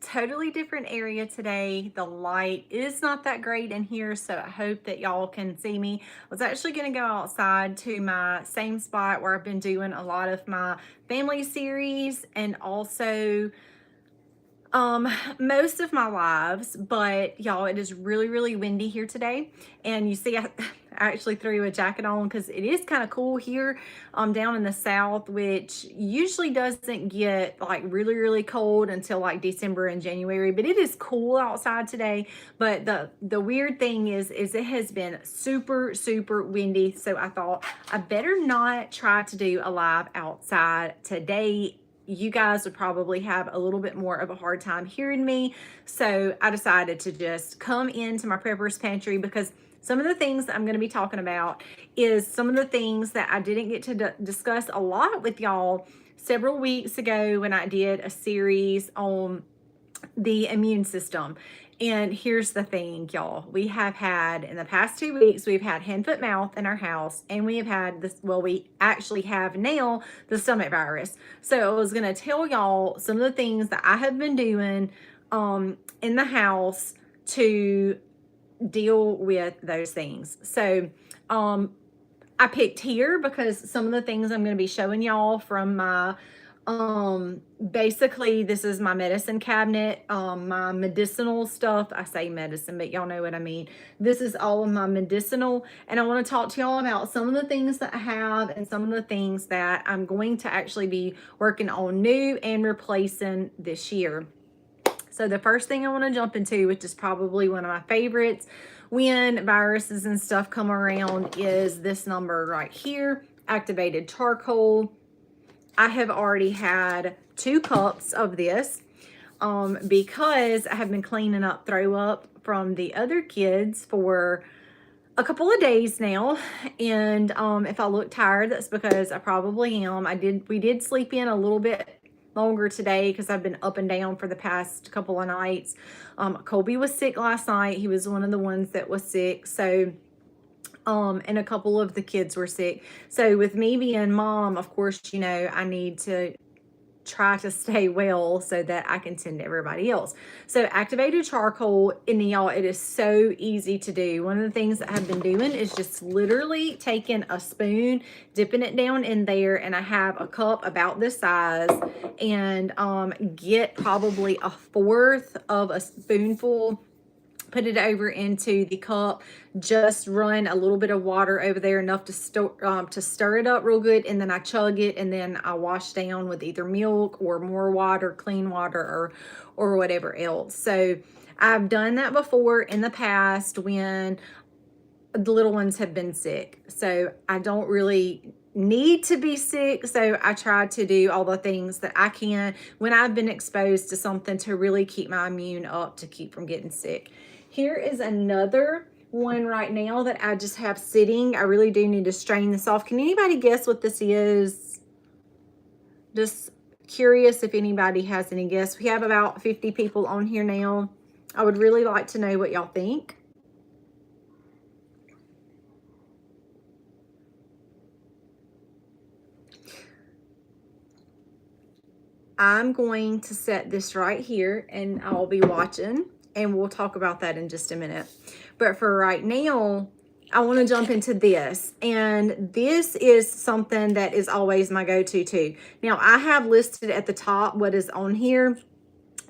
totally different area today. The light is not that great in here, so I hope that y'all can see me. I was actually going to go outside to my same spot where I've been doing a lot of my family series and also most of my lives, but y'all, it is really windy here today. And you see, I actually threw a jacket on because it is kind of cool here down in the south, which usually doesn't get like really cold until like December and January, but it is cool outside today. But the weird thing is it has been super windy, so I thought I better not try to do a live outside today. You guys would probably have a little bit more of a hard time hearing me. So I decided to just come into my prepper's pantry because some of the things that I'm going to be talking about is some of the things that I didn't get to discuss a lot with y'all several weeks ago when I did a series on the immune system. And here's the thing, y'all. We have had, in the past 2 weeks, we've had hand, foot, mouth in our house, and we have had this, well, we actually have now the stomach virus. So I was going to tell y'all some of the things that I have been doing in the house to deal with those things. So I picked here because some of the things I'm going to be showing y'all from my basically this is my medicine cabinet, my medicinal stuff. I say medicine, but y'all know what I mean. This is all of my medicinal, and I want to talk to y'all about some of the things that I have and some of the things that I'm going to actually be working on new and replacing this year. So the first thing I want to jump into, which is probably one of my favorites when viruses and stuff come around, is this number right here, activated charcoal. I have already had 2 cups of this because I have been cleaning up throw up from the other kids for a couple of days now. And if I look tired, that's because I probably am. We did sleep in a little bit longer today because I've been up and down for the past couple of nights. Colby was sick last night. He was one of the ones that was sick. So and a couple of the kids were sick. So with me being mom, of course, you know, I need to try to stay well so that I can tend to everybody else. So activated charcoal, and y'all, it is so easy to do. One of the things that I've been doing is just literally taking a spoon, dipping it down in there, and I have a cup about this size, and get probably 1/4 of a spoonful, put it over into the cup, just run a little bit of water over there, enough to stir it up real good, and then I chug it, and then I wash down with either milk or more water, clean water, or whatever else. So I've done that before in the past when the little ones have been sick. So I don't really need to be sick, so I try to do all the things that I can when I've been exposed to something to really keep my immune up to keep from getting sick. Here is another one right now that I just have sitting. I really do need to strain this off. Can anybody guess what this is? Just curious if anybody has any guess. We have about 50 people on here now. I would really like to know what y'all think. I'm going to set this right here and I'll be watching, and we'll talk about that in just a minute. But for right now, I want to jump into this, and this is something that is always my go-to too. Now I have listed at the top what is on here.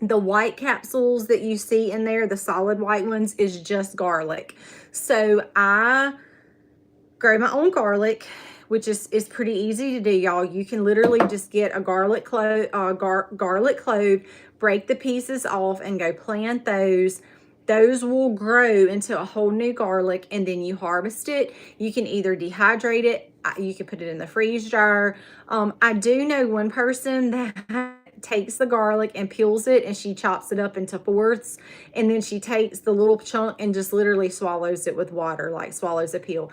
The white capsules that you see in there, the solid white ones, is just garlic. So I grow my own garlic, which is pretty easy to do, y'all. You can literally just get a garlic clove, break the pieces off, and go plant those. Those will grow into a whole new garlic, and then you harvest it. You can either dehydrate it, you can put it in the freeze dryer. I do know one person that takes the garlic and peels it, and she chops it up into 4ths, and then she takes the little chunk and just literally swallows it with water, like swallows a peel.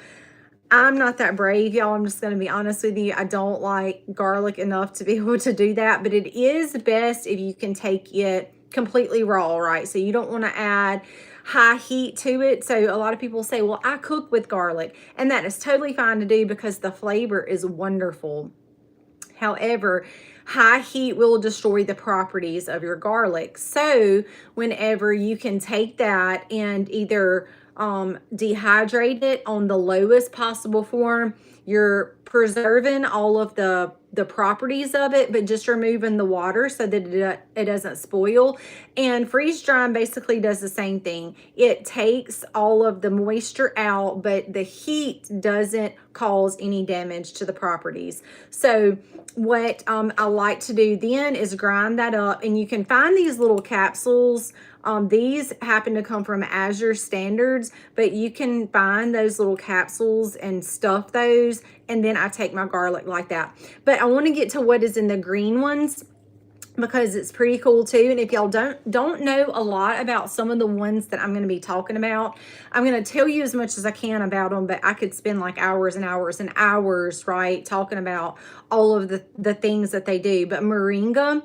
I'm not that brave, y'all. I'm just going to be honest with you. I don't like garlic enough to be able to do that, but it is best if you can take it completely raw, right? So you don't want to add high heat to it. So a lot of people say, well, I cook with garlic, and that is totally fine to do because the flavor is wonderful. However, high heat will destroy the properties of your garlic. So whenever you can take that and either dehydrate it on the lowest possible form, you're preserving all of the properties of it, but just removing the water so that it doesn't spoil. And freeze drying basically does the same thing. It takes all of the moisture out, but the heat doesn't cause any damage to the properties. So what I like to do then is grind that up, and you can find these little capsules. These happen to come from Azure Standards, but you can find those little capsules and stuff those, and then I take my garlic like that. But I want to get to what is in the green ones, because it's pretty cool too. And if y'all don't know a lot about some of the ones that I'm going to be talking about, I'm going to tell you as much as I can about them, but I could spend like hours and hours and hours, right, talking about all of the things that they do. But moringa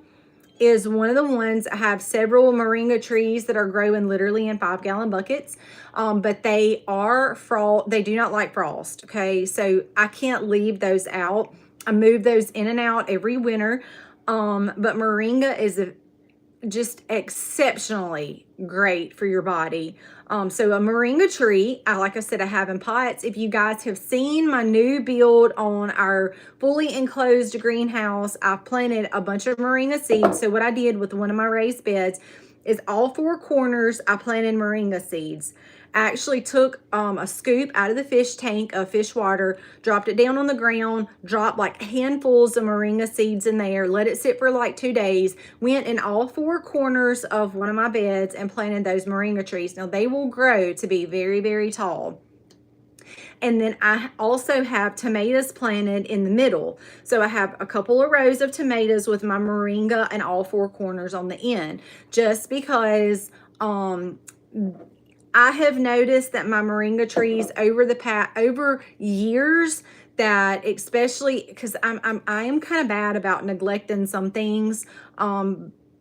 is one of the ones. I have several moringa trees that are growing literally in 5-gallon buckets, but they do not like frost. Okay, so I can't leave those out. I move those in and out every winter. But moringa is just exceptionally great for your body. So a moringa tree, like I said, I have in pots. If you guys have seen my new build on our fully enclosed greenhouse, I've planted a bunch of moringa seeds. So what I did with one of my raised beds is all 4 corners I planted moringa seeds. I actually took a scoop out of the fish tank of fish water, dropped it down on the ground, dropped like handfuls of moringa seeds in there, let it sit for like 2 days, went in all 4 corners of one of my beds and planted those moringa trees. Now they will grow to be very, very tall. And then I also have tomatoes planted in the middle. So I have a couple of rows of tomatoes with my moringa and all 4 corners on the end, just because I have noticed that my moringa trees over years, that especially because I am kind of bad about neglecting some things,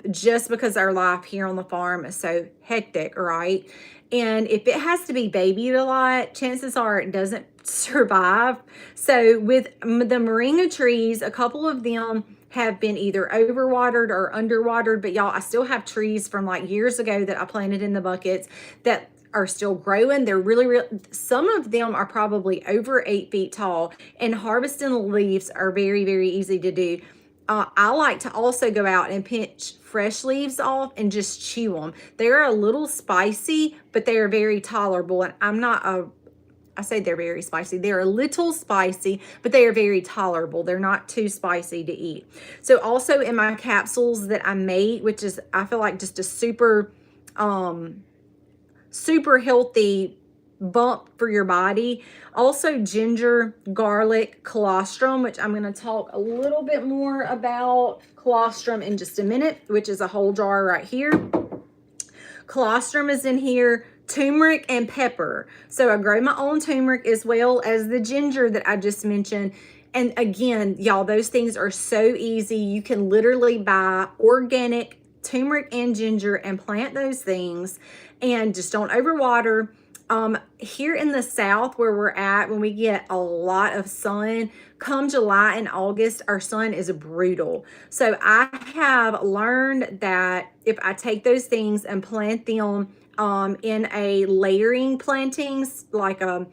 just because our life here on the farm is so hectic, right? And if it has to be babied a lot, chances are it doesn't survive. So with the moringa trees, a couple of them have been either overwatered or underwatered, but y'all, I still have trees from like years ago that I planted in the buckets that are still growing. They're really, some of them are probably over 8 feet tall, and harvesting the leaves are very, very easy to do. I like to also go out and pinch fresh leaves off and just chew them. They're a little spicy, but they are very tolerable. And I say they're very spicy. They're a little spicy, but they are very tolerable. They're not too spicy to eat. So also in my capsules that I made, which is, I feel like just a super healthy bump for your body. Also ginger, garlic, colostrum, which I'm going to talk a little bit more about colostrum in just a minute, which is a whole jar right here. Colostrum is in here, turmeric and pepper. So I grow my own turmeric as well as the ginger that I just mentioned. And again, y'all, those things are so easy. You can literally buy organic turmeric and ginger and plant those things, and just don't overwater. Here in the South where we're at, when we get a lot of sun, come July and August, our sun is brutal. So I have learned that if I take those things and plant them in a layering plantings, like the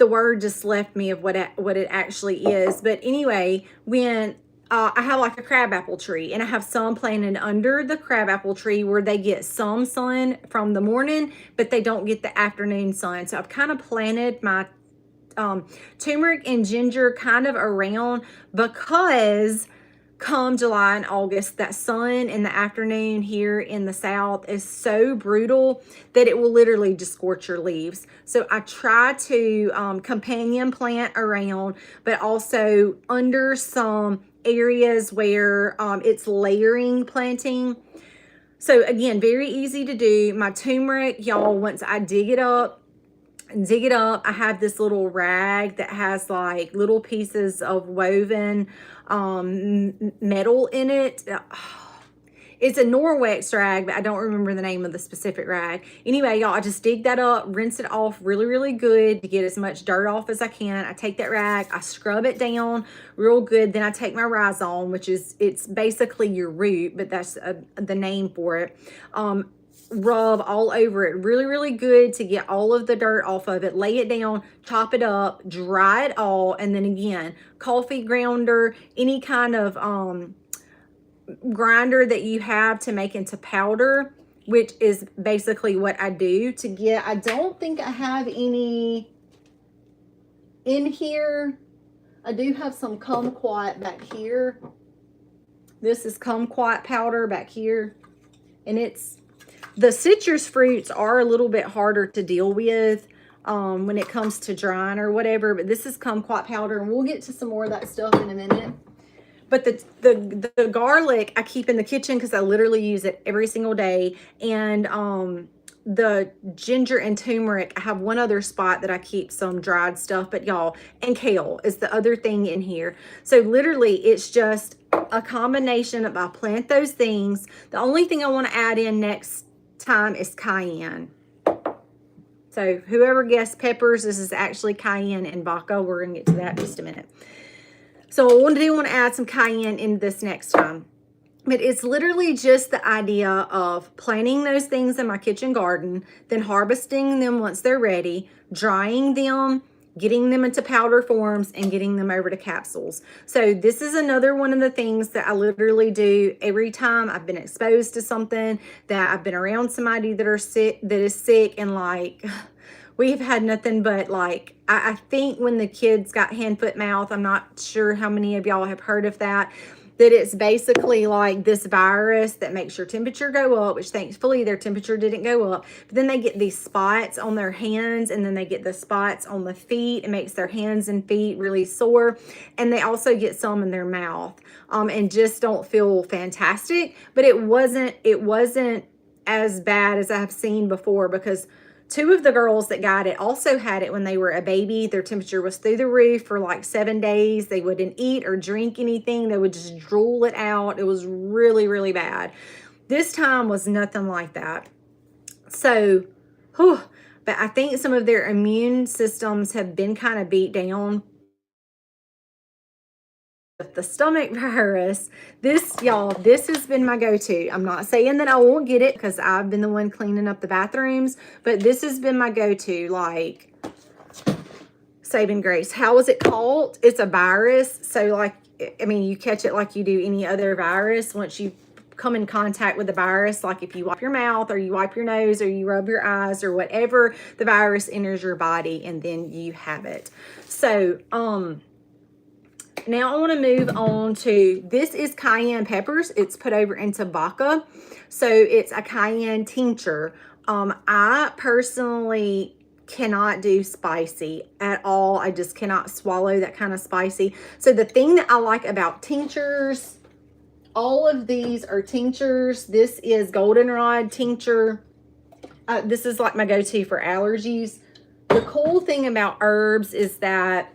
word just left me of what it actually is. But anyway, when I have like a crabapple tree, and I have some planted under the crabapple tree where they get some sun from the morning, but they don't get the afternoon sun. So I've kind of planted my turmeric and ginger kind of around, because come July and August, that sun in the afternoon here in the South is so brutal that it will literally just scorch your leaves. So I try to companion plant around, but also under some areas where it's layering planting. So again, very easy to do. My turmeric, y'all, once I dig it up, I have this little rag that has like little pieces of woven metal in it. It's a Norwex rag, but I don't remember the name of the specific rag. Anyway, y'all, I just dig that up, rinse it off really, really good to get as much dirt off as I can. I take that rag, I scrub it down real good. Then I take my rhizome, which is, it's basically your root, but that's the name for it. Rub all over it really, really good to get all of the dirt off of it. Lay it down, chop it up, dry it all, and then again, coffee grounder, any kind of grinder that you have to make into powder, which is basically what I do to get. I don't think I have any in here. I do have some kumquat back here. This is kumquat powder back here, and it's, the citrus fruits are a little bit harder to deal with when it comes to drying or whatever, but this is kumquat powder, and we'll get to some more of that stuff in a minute. But the garlic I keep in the kitchen because I literally use it every single day. And the ginger and turmeric, I have one other spot that I keep some dried stuff, but y'all, and kale is the other thing in here. So literally it's just a combination of, I plant those things. The only thing I want to add in next time is cayenne. So whoever guessed peppers, this is actually cayenne and baka. We're going to get to that in just a minute. So I do want to add some cayenne in this next time. But it's literally just the idea of planting those things in my kitchen garden, then harvesting them once they're ready, drying them, getting them into powder forms, and getting them over to capsules. So this is another one of the things that I literally do every time I've been exposed to something, that I've been around somebody that is sick, and like, we've had nothing but like, I think when the kids got hand, foot, mouth, I'm not sure how many of y'all have heard of that it's basically like this virus that makes your temperature go up, which thankfully their temperature didn't go up. But then they get these spots on their hands, and then they get the spots on the feet. It makes their hands and feet really sore. And they also get some in their mouth and just don't feel fantastic. But it wasn't as bad as I've seen before, because two of the girls that got it also had it when they were a baby. Their temperature was through the roof for like 7 days. They wouldn't eat or drink anything. They would just drool it out. It was really, really bad. This time was nothing like that. So, but I think some of their immune systems have been kind of beat down. The stomach virus, y'all, this has been my go-to. I'm not saying that I won't get it because I've been the one cleaning up the bathrooms, but this has been my go-to, like, saving grace. How is it called? It's a virus. So like, I mean, you catch it like you do any other virus. Once you come in contact with the virus, like if you wipe your mouth or you wipe your nose or you rub your eyes or whatever, the virus enters your body and then you have it. So now I want to move on to, this is cayenne peppers. It's put over into baka. So it's a cayenne tincture. I personally cannot do spicy at all. I just cannot swallow that kind of spicy. So the thing that I like about tinctures, all of these are tinctures. This is goldenrod tincture. This is like my go-to for allergies. The cool thing about herbs is that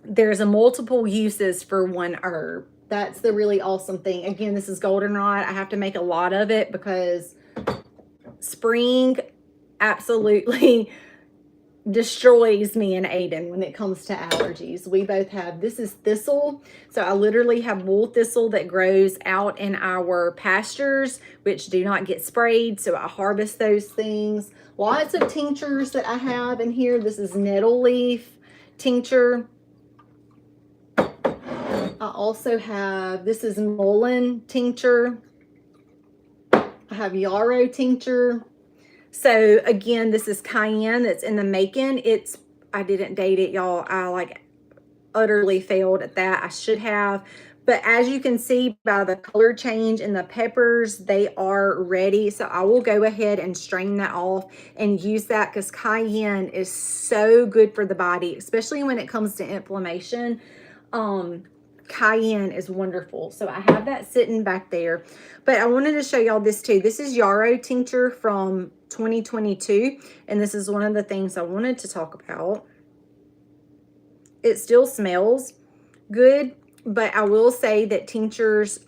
there's a multiple uses for one herb. That's the really awesome thing. Again, this is goldenrod. I have to make a lot of it because spring absolutely destroys me and Aiden when it comes to allergies. We both have, this is thistle. So I literally have wool thistle that grows out in our pastures, which do not get sprayed. So I harvest those things. Lots of tinctures that I have in here. This is nettle leaf tincture. I also have, this is mullein tincture. I have yarrow tincture. So again, this is cayenne that's in the making. I didn't date it, y'all. I like utterly failed at that. I should have. But as you can see by the color change in the peppers, they are ready. So I will go ahead and strain that off and use that because cayenne is so good for the body, especially when it comes to inflammation. Cayenne is wonderful. So I have that sitting back there. But I wanted to show y'all this too. This is yarrow tincture from 2022. And this is one of the things I wanted to talk about. It still smells good. But I will say that tinctures,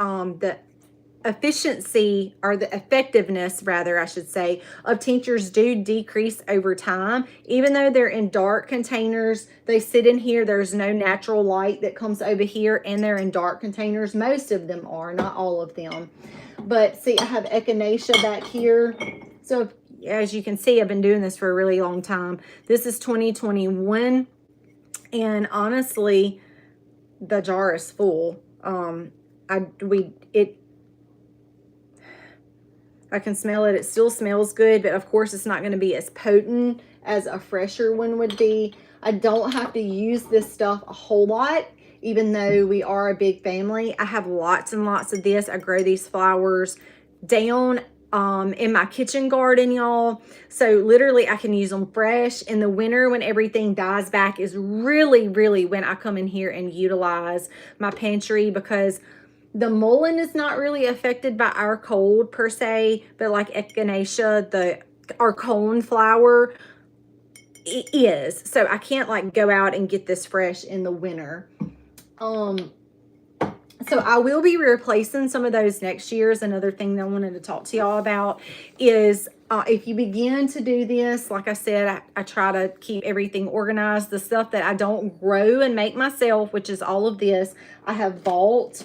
efficiency, or the effectiveness rather, I should say, of tinctures do decrease over time. Even though they're in dark containers, they sit in here, there's no natural light that comes over here, and they're in dark containers. Most of them are, not all of them. But see, I have echinacea back here. So as you can see, I've been doing this for a really long time. This is 2021, and honestly, the jar is full. I can smell it. It still smells good, but of course it's not going to be as potent as a fresher one would be. I don't have to use this stuff a whole lot, even though we are a big family. I have lots and lots of this. I grow these flowers down in my kitchen garden, y'all. So literally I can use them fresh. In the winter, when everything dies back, is really, really when I come in here and utilize my pantry, because the mullein is not really affected by our cold per se, but like echinacea, our cone flower, it is. So I can't like go out and get this fresh in the winter. So I will be replacing some of those next year. Another thing that I wanted to talk to y'all about is if you begin to do this, like I said, I try to keep everything organized. The stuff that I don't grow and make myself, which is all of this, I have bought.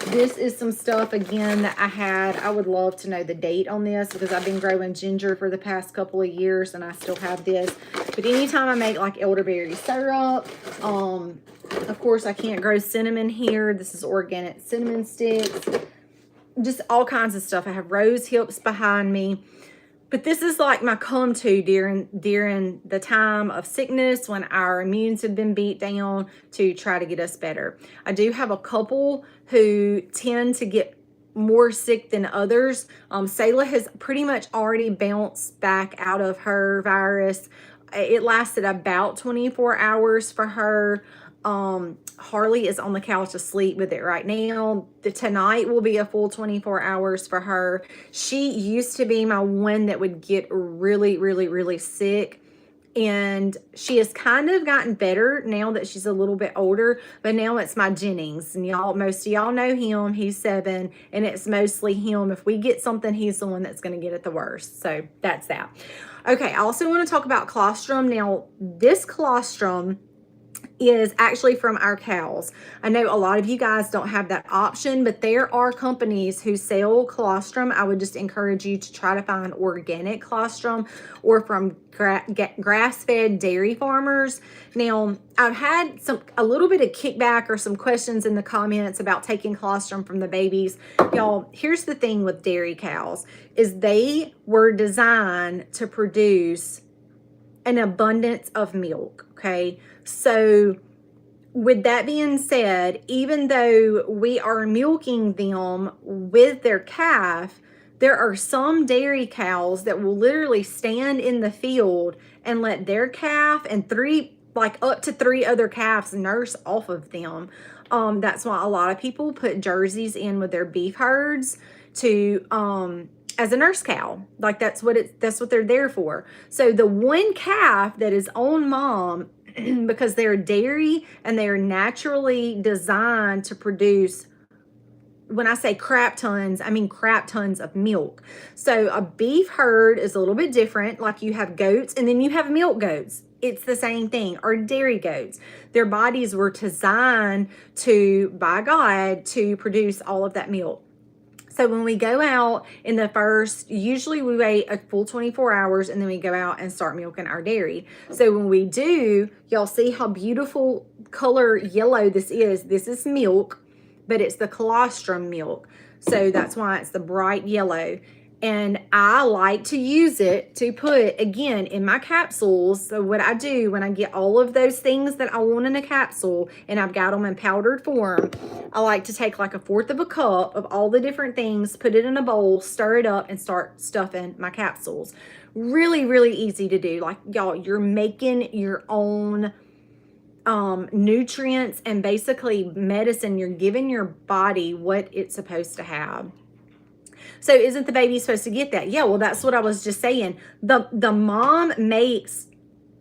This is some stuff again that I had. I would love to know the date on this, because I've been growing ginger for the past couple of years and I still have this. But anytime I make like elderberry syrup, of course I can't grow cinnamon here. This is organic cinnamon sticks, just all kinds of stuff. I have rose hips behind me. But this is like my come-to during the time of sickness, when our immunes have been beat down, to try to get us better. I do have a couple who tend to get more sick than others. Selah has pretty much already bounced back out of her virus. It lasted about 24 hours for her. Harley is on the couch asleep with it right now. Tonight will be a full 24 hours for her. She used to be my one that would get really, really, really sick. And she has kind of gotten better now that she's a little bit older. But now it's my Jennings. And most of y'all know him. He's 7. And it's mostly him. If we get something, he's the one that's going to get it the worst. So that's that. Okay, I also want to talk about colostrum. Now, this colostrum is actually from our cows. I know a lot of you guys don't have that option, but there are companies who sell colostrum. I would just encourage you to try to find organic colostrum, or from grass-fed dairy farmers. Now, I've had a little bit of kickback or some questions in the comments about taking colostrum from the babies. Y'all, here's the thing with dairy cows, is they were designed to produce an abundance of milk, okay? So with that being said, even though we are milking them with their calf, there are some dairy cows that will literally stand in the field and let their calf and up to 3 other calves nurse off of them. That's why a lot of people put jerseys in with their beef herds to as a nurse cow. Like that's what they're there for. So the one calf that is on mom, because they're dairy and they're naturally designed to produce, when I say crap tons, I mean crap tons of milk. So a beef herd is a little bit different. Like you have goats and then you have milk goats. It's the same thing. Or dairy goats. Their bodies were designed by God to produce all of that milk. So when we go out in the first, usually we wait a full 24 hours and then we go out and start milking our dairy. So when we do, y'all see how beautiful color yellow this is. This is milk, but it's the colostrum milk. So that's why it's the bright yellow. And I like to use it to put, again, in my capsules. So what I do when I get all of those things that I want in a capsule and I've got them in powdered form, I like to take like 1/4 of a cup of all the different things, put it in a bowl, stir it up, and start stuffing my capsules. Really, really easy to do. Like, y'all, you're making your own nutrients and basically medicine. You're giving your body what it's supposed to have. So isn't the baby supposed to get that? Yeah, well, that's what I was just saying. The mom makes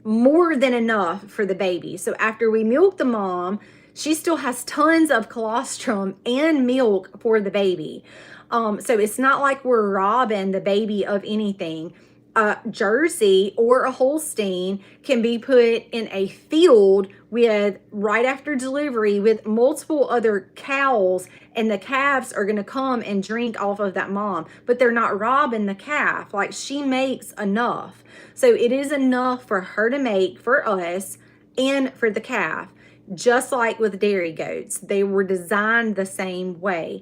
more than enough for the baby. So after we milk the mom, she still has tons of colostrum and milk for the baby. So it's not like we're robbing the baby of anything. A Jersey or a Holstein can be put in a field with right after delivery with multiple other cows, and the calves are going to come and drink off of that mom, but they're not robbing the calf. Like, she makes enough. So it is enough for her to make for us and for the calf. Just like with dairy goats, they were designed the same way.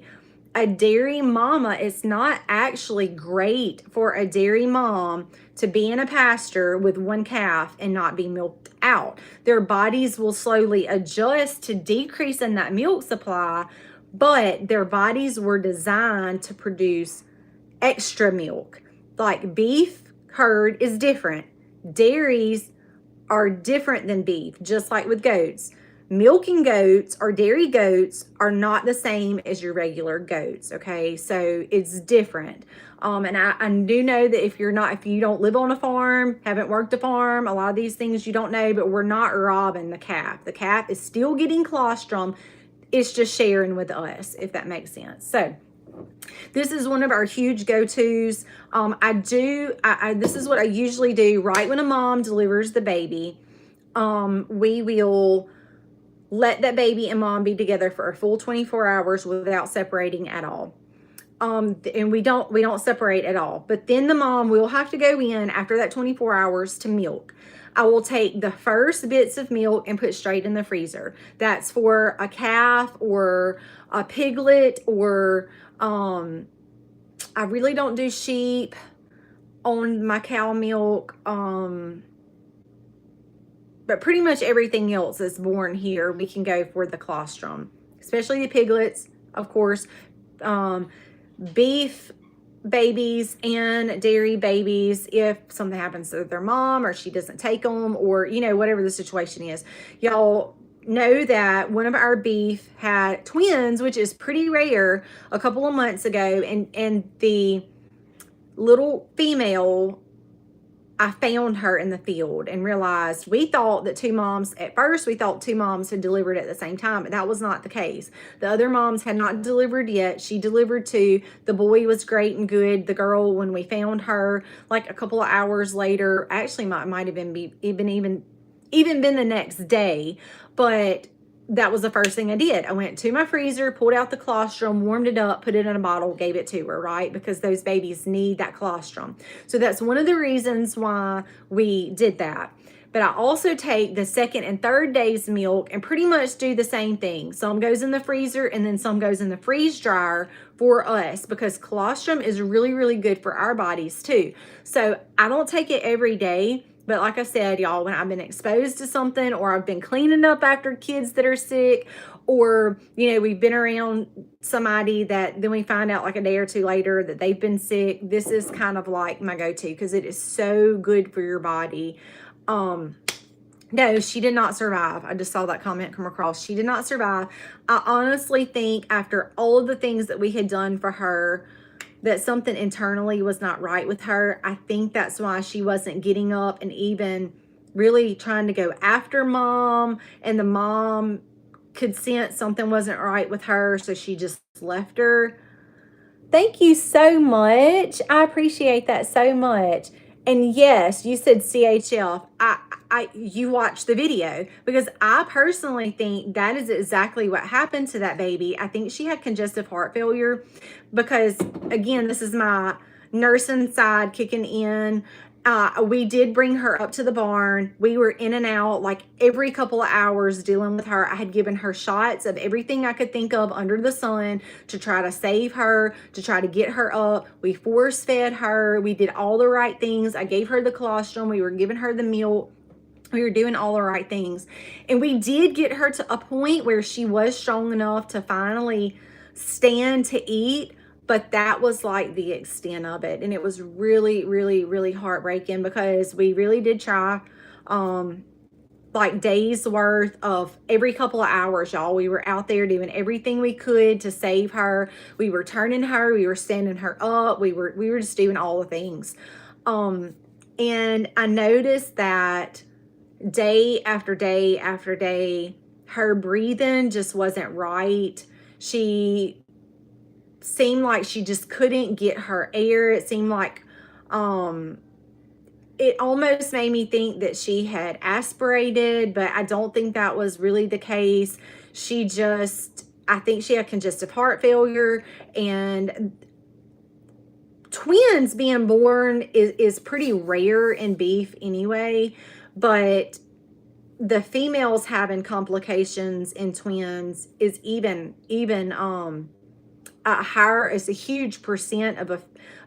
A dairy mama, it's not actually great for a dairy mom to be in a pasture with one calf and not be milked out. Their bodies will slowly adjust to decreasing that milk supply, but their bodies were designed to produce extra milk. Like, beef herd is different. Dairies are different than beef, just like with goats. Milking goats or dairy goats are not the same as your regular goats, okay? So it's different. And I do know that if you don't live on a farm, haven't worked a farm, a lot of these things you don't know, but we're not robbing the calf. The calf is still getting colostrum. It's just sharing with us, if that makes sense. So this is one of our huge go-tos. This is what I usually do right when a mom delivers the baby. We will let that baby and mom be together for a full 24 hours without separating at all. And we don't separate at all. But then the mom will have to go in after that 24 hours to milk. I will take the first bits of milk and put straight in the freezer. That's for a calf or a piglet, or I really don't do sheep on my cow milk. But pretty much everything else that's born here, we can go for the colostrum, especially the piglets, of course. Beef babies and dairy babies, if something happens to their mom or she doesn't take them, or, you know, whatever the situation is. Y'all know that one of our beef had twins, which is pretty rare, a couple of months ago, and the little female, I found her in the field and realized at first we thought two moms had delivered at the same time, but that was not the case. The other moms had not delivered yet. She delivered too. The boy was great and good. The girl, when we found her, like a couple of hours later, actually might have been even been the next day, but that was the first thing I did. I went to my freezer, pulled out the colostrum, warmed it up, put it in a bottle, gave it to her, right? Because those babies need that colostrum. So that's one of the reasons why we did that. But I also take the second and third day's milk and pretty much do the same thing. Some goes in the freezer and then some goes in the freeze dryer for us, because colostrum is really, really good for our bodies too. So I don't take it every day. But like I said, y'all, when I've been exposed to something, or I've been cleaning up after kids that are sick, or, you know, we've been around somebody that then we find out like a day or two later that they've been sick, this is kind of like my go-to, because it is so good for your body. No, she did not survive. I just saw that comment come across. She did not survive. I honestly think after all of the things that we had done for her, that something internally was not right with her. I think that's why she wasn't getting up and even really trying to go after mom, and the mom could sense something wasn't right with her, so she just left her. Thank you so much. I appreciate that so much. And yes, you said CHF. You watched the video, because I personally think that is exactly what happened to that baby. I think she had congestive heart failure, because again, this is my nursing side kicking in. We did bring her up to the barn. We were in and out like every couple of hours dealing with her. I had given her shots of everything I could think of under the sun to try to save her, to try to get her up. We force fed her. We did all the right things. I gave her the colostrum. We were giving her the milk. We were doing all the right things. And we did get her to a point where she was strong enough to finally stand to eat. But that was like the extent of it. And it was really, really, really heartbreaking, because we really did try like days worth of every couple of hours, y'all. We were out there doing everything we could to save her. We were turning her, we were standing her up. We were just doing all the things. And I noticed that day after day after day, her breathing just wasn't right. She seemed like she just couldn't get her air. It seemed like it almost made me think that she had aspirated, but I don't think that was really the case. I think she had congestive heart failure, and twins being born is pretty rare in beef anyway, but the females having complications in twins is even higher. It's a huge percent of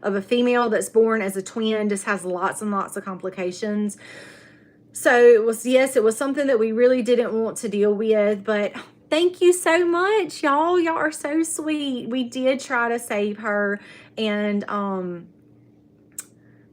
a female that's born as a twin just has lots and lots of complications. So it was something that we really didn't want to deal with, but thank you so much, y'all. Y'all are so sweet. We did try to save her, and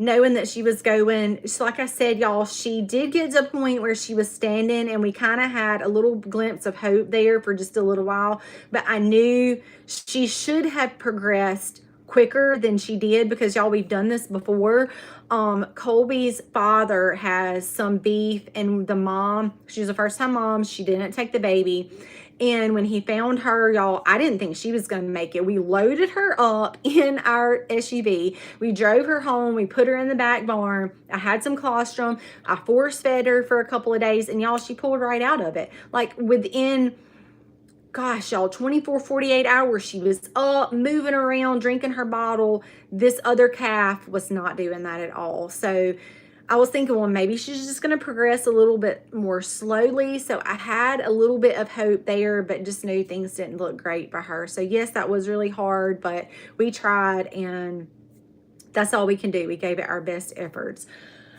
knowing that she was going, like I said, y'all, she did get to a point where she was standing, and we kind of had a little glimpse of hope there for just a little while, but I knew she should have progressed quicker than she did, because y'all, we've done this before. Colby's father has some beef, and the mom, she's a first-time mom, she didn't take the baby. And when he found her, y'all, I didn't think she was going to make it. We loaded her up in our SUV. We drove her home. We put her in the back barn. I had some colostrum. I force fed her for a couple of days. And y'all, she pulled right out of it. Like within, gosh, y'all, 24, 48 hours, she was up, moving around, drinking her bottle. This other calf was not doing that at all. So I was thinking, well, maybe she's just going to progress a little bit more slowly. So I had a little bit of hope there, but just knew things didn't look great for her. So yes, that was really hard, but we tried, and that's all we can do. We gave it our best efforts.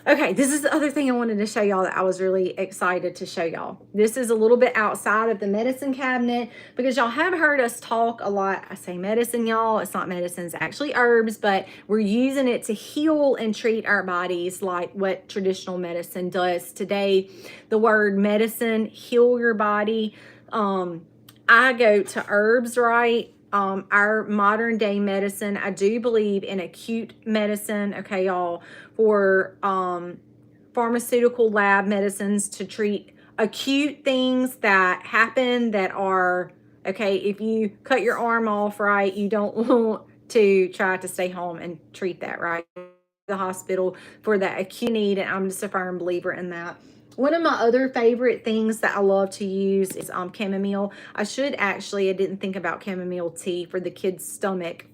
Okay, this is the other thing I wanted to show y'all that I was really excited to show y'all. This is a little bit outside of the medicine cabinet, because y'all have heard us talk a lot. I say medicine, y'all. It's not medicine, it's actually herbs, but we're using it to heal and treat our bodies like what traditional medicine does. Today, the word medicine, heal your body. I go to herbs, right? Our modern day medicine, I do believe in acute medicine, okay, y'all, for pharmaceutical lab medicines to treat acute things that happen that are, okay, if you cut your arm off, right, you don't want to try to stay home and treat that, right? The hospital for that acute need, and I'm just a firm believer in that. One of my other favorite things that I love to use is chamomile. I didn't think about chamomile tea for the kids' stomach,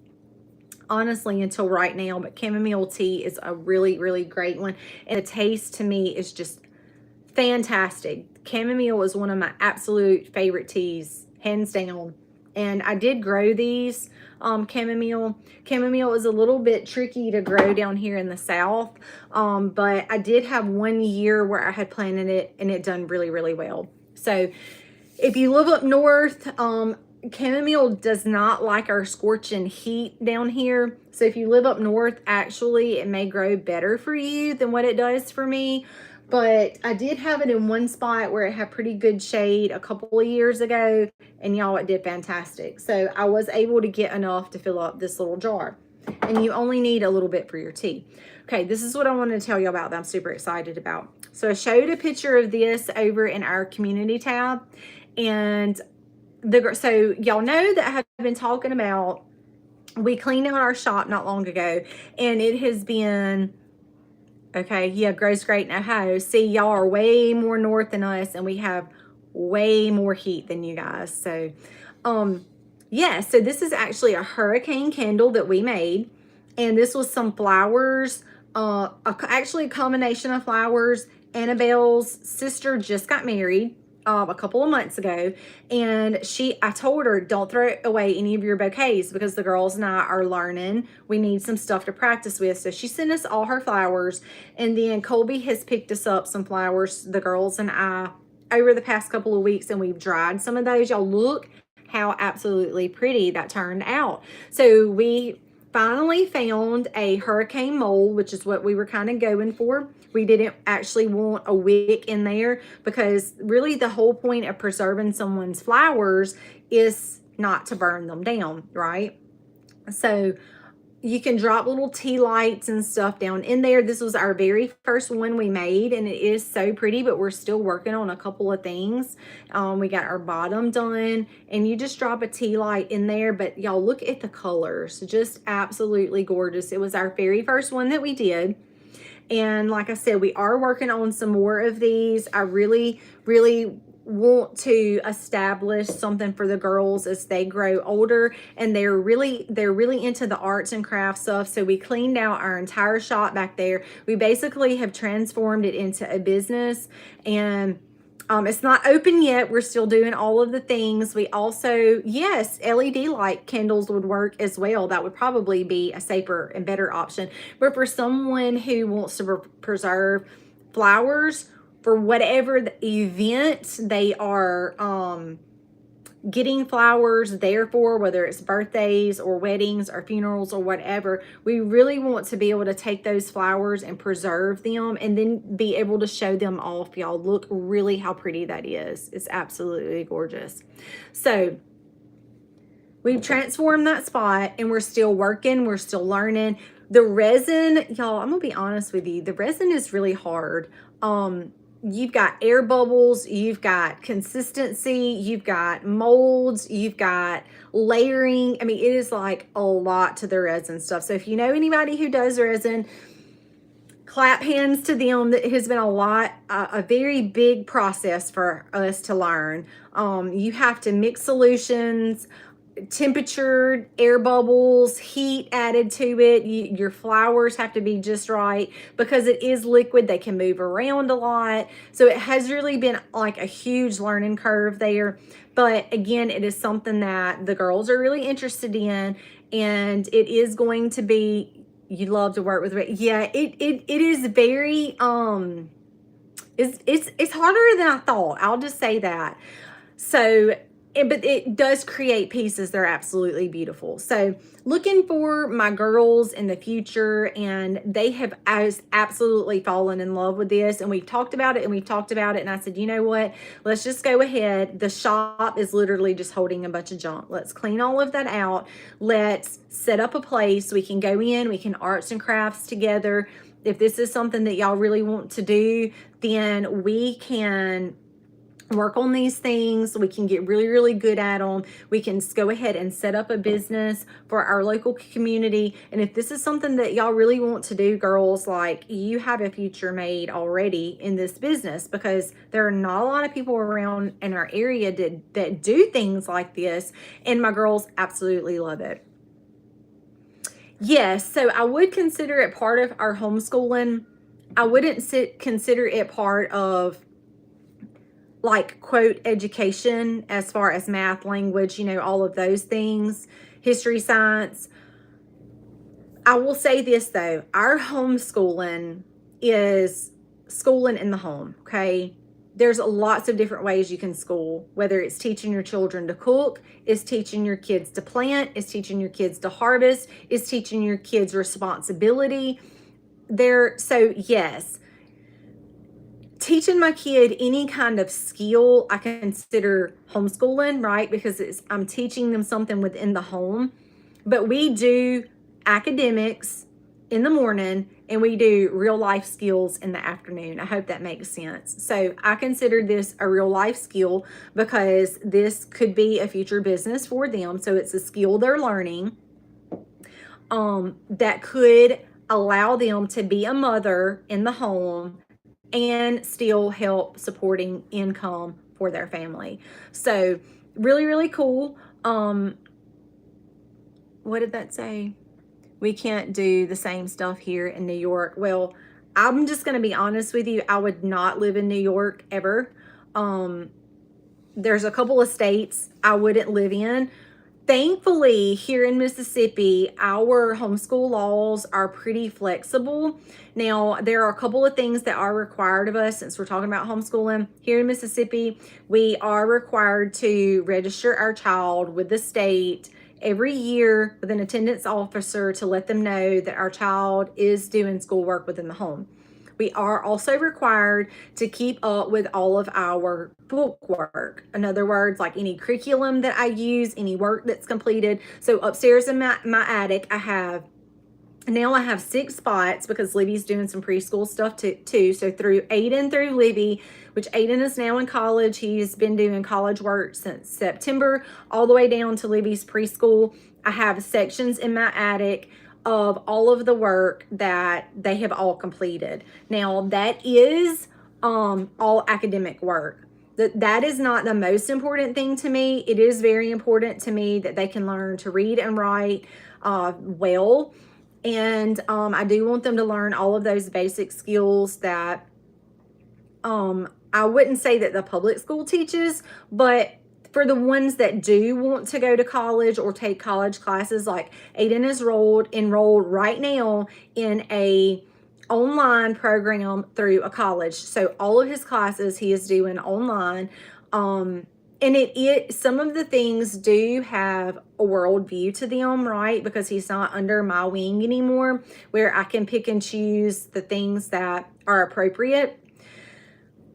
honestly, until right now, but chamomile tea is a really, really great one. And the taste to me is just fantastic. Chamomile is one of my absolute favorite teas, hands down. And I did grow these chamomile. Chamomile is a little bit tricky to grow down here in the South, but I did have 1 year where I had planted it, and it done really, really well. So if you live up north, chamomile does not like our scorching heat down here. So if you live up north, actually, it may grow better for you than what it does for me. But I did have it in one spot where it had pretty good shade a couple of years ago, and y'all, it did fantastic. So I was able to get enough to fill up this little jar, and you only need a little bit for your tea. Okay, this is what I wanted to tell you about that I'm super excited about. So I showed a picture of this over in our community tab, and so y'all know that I have been talking about, we cleaned out our shop not long ago, and it has been, okay, yeah, grows great in Ohio. See, y'all are way more north than us, and we have way more heat than you guys. So, yeah, so this is actually a hurricane candle that we made, and this was some flowers, actually a combination of flowers. Annabelle's sister just got married a couple of months ago, and I told her, don't throw away any of your bouquets, because the girls and I are learning. We need some stuff to practice with. So she sent us all her flowers, and then Colby has picked us up some flowers, the girls and I, over the past couple of weeks, and we've dried some of those. Y'all, look how absolutely pretty that turned out. So we finally found a hurricane mold, which is what we were kind of going for. We didn't actually want a wick in there, because really the whole point of preserving someone's flowers is not to burn them down, right? So you can drop little tea lights and stuff down in there. This was our very first one we made, and it is so pretty, but we're still working on a couple of things. We got our bottom done, and you just drop a tea light in there, but y'all look at the colors, just absolutely gorgeous. It was our very first one that we did. And like I said, we are working on some more of these. I really, really want to establish something for the girls as they grow older, and they're really into the arts and crafts stuff. So we cleaned out our entire shop back there. We basically have transformed it into a business, and it's not open yet. We're still doing all of the things. We also, yes, LED light candles would work as well. That would probably be a safer and better option. But for someone who wants to preserve flowers for whatever the event they are getting flowers there for, whether it's birthdays or weddings or funerals or whatever, we really want to be able to take those flowers and preserve them and then be able to show them off. Y'all, look really how pretty that is. It's absolutely gorgeous. So we've transformed that spot, and we're still working. We're still learning. The resin, y'all, I'm gonna be honest with you, the resin is really hard. You've got air bubbles, you've got consistency, you've got molds, you've got layering. I mean, it is like a lot to the resin stuff. So if you know anybody who does resin, clap hands to them. That has been a very big process for us to learn. You have to mix solutions, temperature, air bubbles, heat added to it. Your flowers have to be just right because it is liquid. They can move around a lot. So it has really been like a huge learning curve there. But again, it is something that the girls are really interested in, and it is going to be, you love to work with. Yeah, it is very, it's harder than I thought. I'll just say that. So, but it does create pieces. They're absolutely beautiful. So looking for my girls in the future, and they have absolutely fallen in love with this. And we've talked about it and we've talked about it. And I said, you know what? Let's just go ahead. The shop is literally just holding a bunch of junk. Let's clean all of that out. Let's set up a place. We can go in, we can arts and crafts together. If this is something that y'all really want to do, then we can work on these things. We can get really, really good at them. We can go ahead and set up a business for our local community. And if this is something that y'all really want to do, girls, like, you have a future made already in this business, because there are not a lot of people around in our area that do things like this. And my girls absolutely love it. Yes, so I would consider it part of our homeschooling. I wouldn't consider it part of, like, quote, education as far as math, language, you know, all of those things, history, science. I will say this though, our homeschooling is schooling in the home, okay? There's lots of different ways you can school, whether it's teaching your children to cook, it's teaching your kids to plant, it's teaching your kids to harvest, it's teaching your kids responsibility. So yes, teaching my kid any kind of skill, I consider homeschooling, right? Because I'm teaching them something within the home. But we do academics in the morning, and we do real life skills in the afternoon. I hope that makes sense. So I consider this a real life skill because this could be a future business for them. So it's a skill they're learning that could allow them to be a mother in the home and still help supporting income for their family. So really, really cool. What did that say? We can't do the same stuff here in New York. Well, I'm just going to be honest with you. I would not live in New York ever. There's a couple of states I wouldn't live in. Thankfully, here in Mississippi, our homeschool laws are pretty flexible. Now, there are a couple of things that are required of us since we're talking about homeschooling. Here in Mississippi, we are required to register our child with the state every year with an attendance officer to let them know that our child is doing schoolwork within the home. We are also required to keep up with all of our book work. In other words, like any curriculum that I use, any work that's completed. So upstairs in my attic, I have Now I have 6 spots because Libby's doing some preschool stuff too. So through Aiden, through Libby, which Aiden is now in college. He's been doing college work since September, all the way down to Libby's preschool. I have sections in my attic of all of the work that they have all completed. Now that is all academic work. That is not the most important thing to me. It is very important to me that they can learn to read and write well. And I do want them to learn all of those basic skills that I wouldn't say that the public school teaches, but for the ones that do want to go to college or take college classes, like Aiden is enrolled right now in a online program through a college. So all of his classes he is doing online. And some of the things do have a worldview to them, right? Because he's not under my wing anymore, where I can pick and choose the things that are appropriate.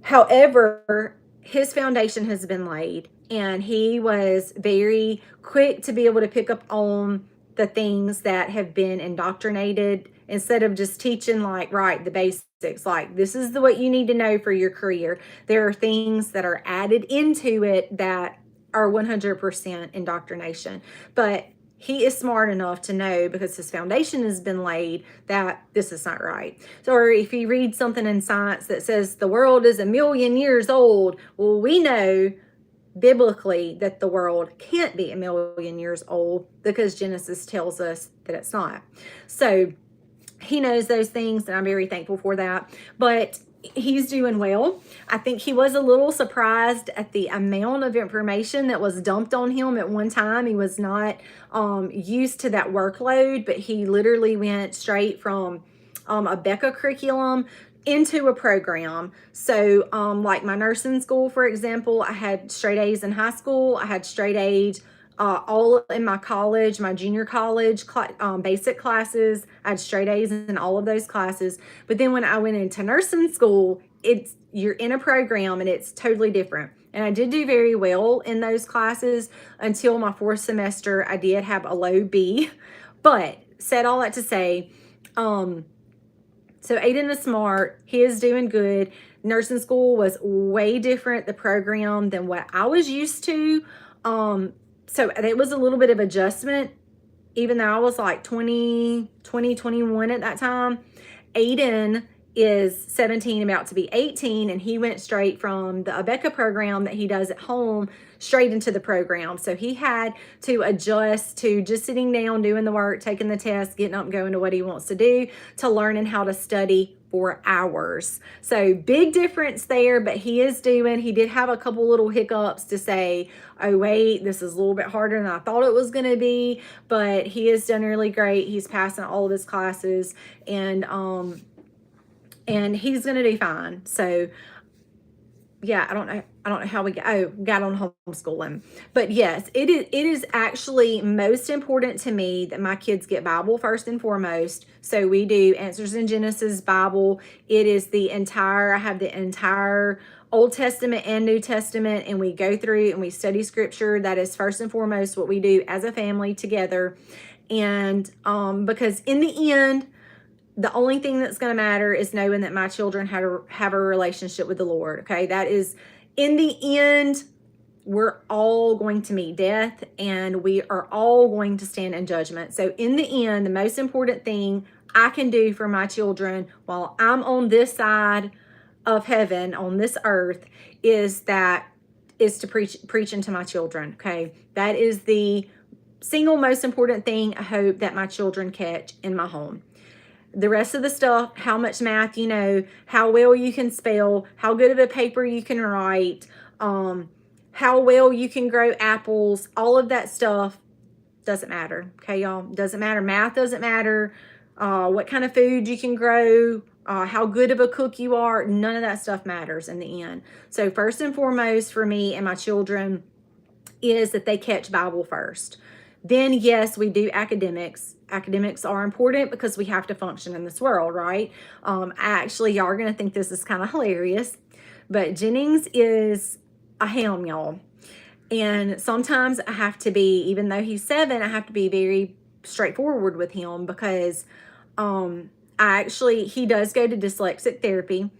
However, his foundation has been laid, and he was very quick to be able to pick up on the things that have been indoctrinated, instead of just teaching like, right, the basics, like this is what you need to know for your career. There are things that are added into it that are 100% indoctrination. But he is smart enough to know, because his foundation has been laid, that this is not right. So, or if he reads something in science that says the world is 1,000,000 years old, well, we know biblically that the world can't be 1,000,000 years old, because Genesis tells us that it's not. So he knows those things, and I'm very thankful for that. But he's doing well. I think he was a little surprised at the amount of information that was dumped on him at one time. He was not used to that workload, but he literally went straight from a Becca curriculum into a program. So like my nursing school, for example, I had straight A's in high school. I had straight A's all in my college, my junior college basic classes. I had straight A's in all of those classes. But then when I went into nursing school, you're in a program and it's totally different. And I did do very well in those classes until my 4th semester. I did have a low B. But said all that to say, so Aiden is smart. He is doing good. Nursing school was way different, the program, than what I was used to. So it was a little bit of adjustment, even though I was like 21 at that time. Aiden is 17, about to be 18, and he went straight from the Abeka program that he does at home straight into the program. So he had to adjust to just sitting down, doing the work, taking the test, getting up and going to what he wants to do, to learning how to study for hours. So big difference there, but he did have a couple little hiccups to say, oh wait, this is a little bit harder than I thought it was going to be, but he has done really great. He's passing all of his classes, and he's going to do fine. So yeah, I don't know how we got on homeschooling. But yes, it is actually most important to me that my kids get Bible first and foremost. So we do Answers in Genesis Bible. I have the entire Old Testament and New Testament, and we go through and we study scripture. That is first and foremost what we do as a family together. And because in the end, the only thing that's going to matter is knowing that my children have a relationship with the Lord. Okay. That is, in the end, we're all going to meet death, and we are all going to stand in judgment. So in the end, the most important thing I can do for my children while I'm on this side of heaven, on this earth, is to preach into my children. Okay. That is the single most important thing I hope that my children catch in my home. The rest of the stuff, how much math you know, how well you can spell, how good of a paper you can write, how well you can grow apples, all of that stuff doesn't matter. Okay, y'all? Doesn't matter. Math doesn't matter. What kind of food you can grow, how good of a cook you are, none of that stuff matters in the end. So first and foremost for me and my children is that they catch Bible first. Then yes, we do academics. Academics are important because we have to function in this world, right? Actually, y'all are going to think this is kind of hilarious, but Jennings is a ham, y'all. And sometimes I have to be, even though he's 7, I have to be very straightforward with him, because He does go to dyslexic therapy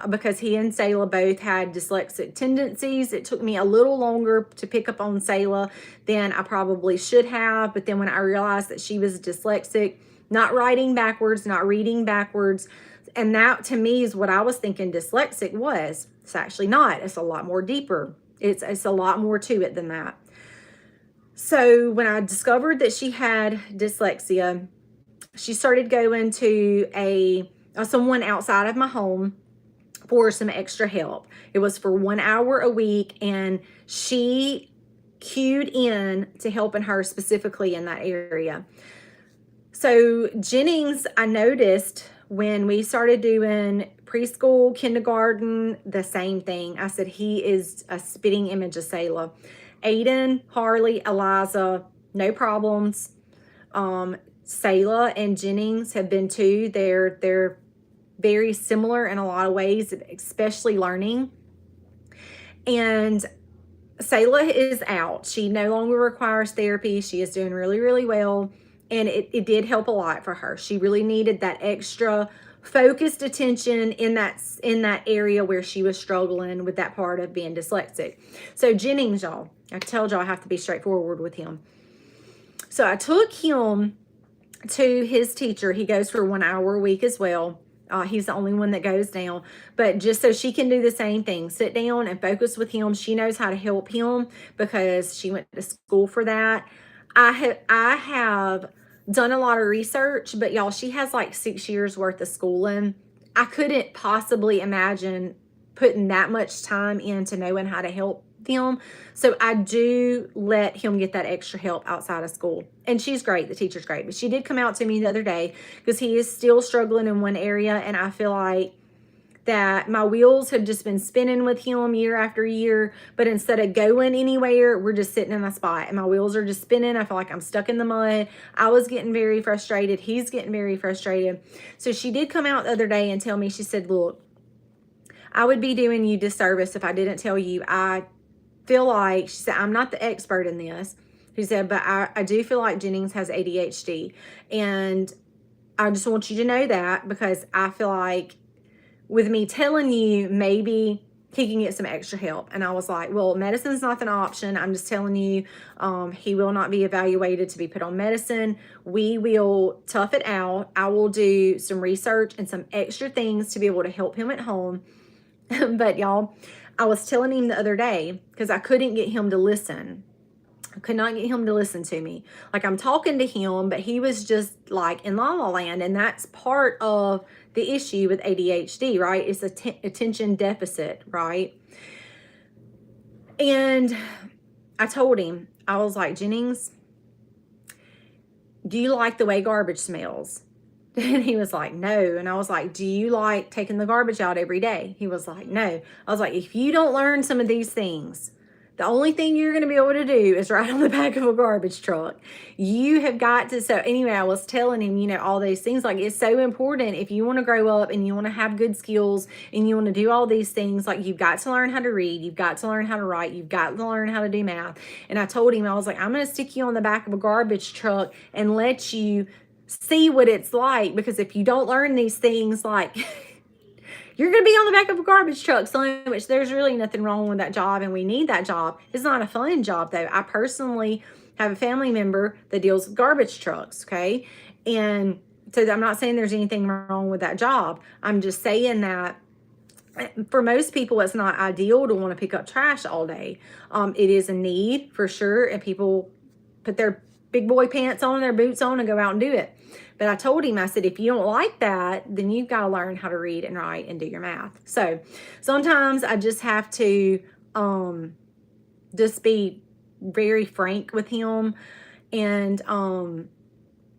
because he and Selah both had dyslexic tendencies. It took me a little longer to pick up on Selah than I probably should have. But then when I realized that she was dyslexic, not writing backwards, not reading backwards, and that to me is what I was thinking dyslexic was. It's actually not. It's a lot more deeper. It's a lot more to it than that. So when I discovered that she had dyslexia, she started going to someone outside of my home for some extra help. It was for 1 hour a week, and she cued in to helping her specifically in that area. So Jennings, I noticed when we started doing preschool, kindergarten, the same thing. I said, he is a spitting image of Selah. Aiden, Harley, Eliza, no problems. Selah and Jennings have been too. They're very similar in a lot of ways, especially learning. And Selah is out. She no longer requires therapy. She is doing really, really well. And it did help a lot for her. She really needed that extra focused attention in that area where she was struggling with that part of being dyslexic. So Jennings, y'all, I told y'all I have to be straightforward with him. So I took him to his teacher. He goes for 1 hour a week as well. He's the only one that goes now, but just so she can do the same thing, sit down and focus with him. She knows how to help him because she went to school for that. I have done a lot of research, but y'all, she has like 6 years worth of schooling. I couldn't possibly imagine putting that much time into knowing how to help them. So I do let him get that extra help outside of school. And she's great. The teacher's great. But she did come out to me the other day because he is still struggling in one area. And I feel like that my wheels have just been spinning with him year after year. But instead of going anywhere, we're just sitting in a spot. And my wheels are just spinning. I feel like I'm stuck in the mud. I was getting very frustrated. He's getting very frustrated. So she did come out the other day and tell me, she said, look, I would be doing you disservice if I didn't tell you. I feel like, she said, I'm not the expert in this. She said, but I do feel like Jennings has ADHD. And I just want you to know that because I feel like with me telling you, maybe he can get some extra help. And I was like, well, medicine's not an option. I'm just telling you, he will not be evaluated to be put on medicine. We will tough it out. I will do some research and some extra things to be able to help him at home. But y'all, I was telling him the other day because I couldn't get him to listen. I could not get him to listen to me. Like, I'm talking to him, but he was just like in la la land. And that's part of the issue with ADHD, right? It's attention deficit, right? And I told him, I was like, Jennings, do you like the way garbage smells? And he was like, no. And I was like, do you like taking the garbage out every day? He was like, no. I was like, if you don't learn some of these things, the only thing you're going to be able to do is ride on the back of a garbage truck. You have got to. So anyway, I was telling him, you know, all these things. Like, it's so important if you want to grow up and you want to have good skills and you want to do all these things. Like, you've got to learn how to read. You've got to learn how to write. You've got to learn how to do math. And I told him, I was like, I'm going to stick you on the back of a garbage truck and let you see what it's like. Because if you don't learn these things, like... you're going to be on the back of a garbage truck, so which there's really nothing wrong with that job, and we need that job. It's not a fun job, though. I personally have a family member that deals with garbage trucks, okay? And so I'm not saying there's anything wrong with that job. I'm just saying that for most people, it's not ideal to want to pick up trash all day. It is a need, for sure, and people put their big boy pants on, their boots on, and go out and do it. But I told him, I said, if you don't like that, then you've got to learn how to read and write and do your math. So sometimes I just have to just be very frank with him. And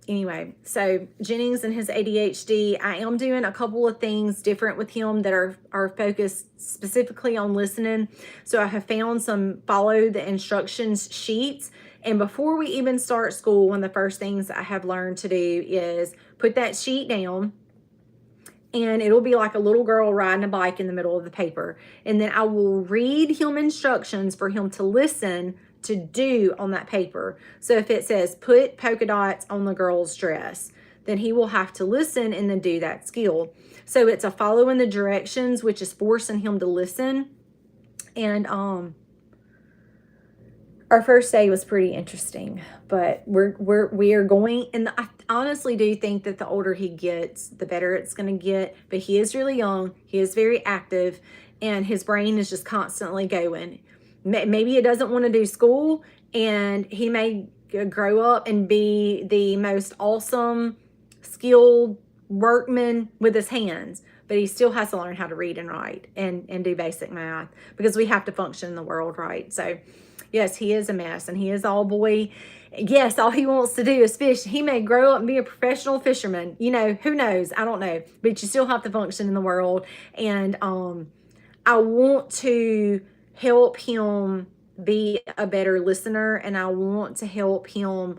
anyway, so Jennings and his ADHD, I am doing a couple of things different with him that are focused specifically on listening. So I have found some follow the instructions sheets. And before we even start school, one of the first things I have learned to do is put that sheet down, and it'll be like a little girl riding a bike in the middle of the paper. And then I will read him instructions for him to listen to do on that paper. So if it says put polka dots on the girl's dress, then he will have to listen and then do that skill. So it's a following the directions, which is forcing him to listen. And our first day was pretty interesting, but we are going, and I honestly do think that the older he gets, the better it's going to get. But he is really young, he is very active, and his brain is just constantly going. Maybe he doesn't want to do school, and he may grow up and be the most awesome, skilled workman with his hands, but he still has to learn how to read and write and do basic math, because we have to function in the world, right? So yes, he is a mess, and he is all boy. Yes, all he wants to do is fish. He may grow up and be a professional fisherman. You know, who knows? I don't know. But you still have to function in the world. And I want to help him be a better listener, and I want to help him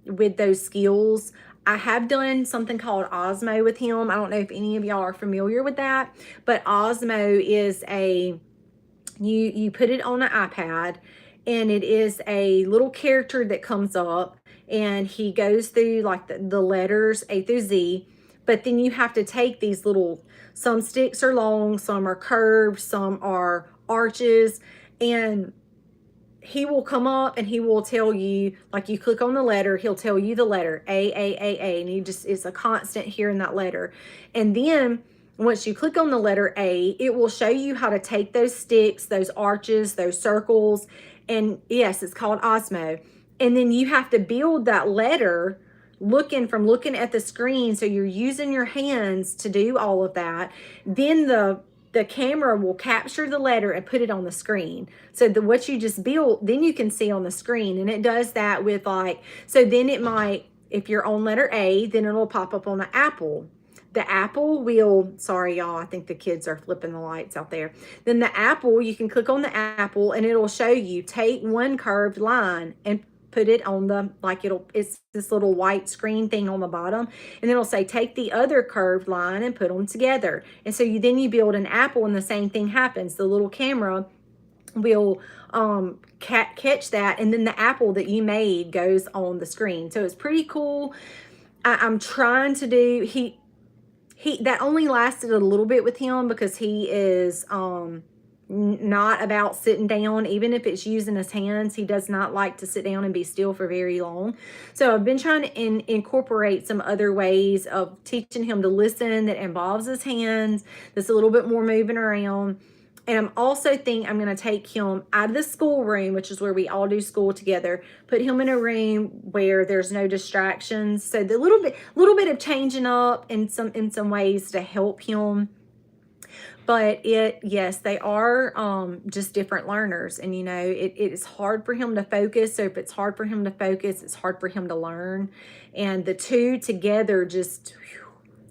with those skills. I have done something called Osmo with him. I don't know if any of y'all are familiar with that, but Osmo is you put it on an iPad, and it is a little character that comes up, and he goes through like the letters A through Z, but then you have to take these little, some sticks are long, some are curved, some are arches, and he will come up and he will tell you, like, you click on the letter, he'll tell you the letter A, and he just is a constant hearing that letter. And then once you click on the letter A, it will show you how to take those sticks, those arches, those circles, and yes, it's called Osmo. And then you have to build that letter looking at the screen, so you're using your hands to do all of that. Then the camera will capture the letter and put it on the screen. So what you just built, then you can see on the screen. And it does that with, like, so then it might, if you're on letter A, then it'll pop up on the apple. The apple will, sorry y'all, I think the kids are flipping the lights out there. Then the apple, you can click on the apple and it'll show you, take one curved line and put it on the, like, it's this little white screen thing on the bottom, and then it'll say take the other curved line and put them together. And so then you build an apple, and the same thing happens. The little camera will catch that, and then the apple that you made goes on the screen. So it's pretty cool. I'm trying to do, he that only lasted a little bit with him, because he is not about sitting down. Even if it's using his hands, he does not like to sit down and be still for very long. So I've been trying to incorporate some other ways of teaching him to listen that involves his hands, that's a little bit more moving around. And I'm also thinking I'm going to take him out of the school room, which is where we all do school together, put him in a room where there's no distractions. So the little bit of changing up in some ways to help him. But yes, they are just different learners. And, you know, it is hard for him to focus. So if it's hard for him to focus, it's hard for him to learn. And the two together just,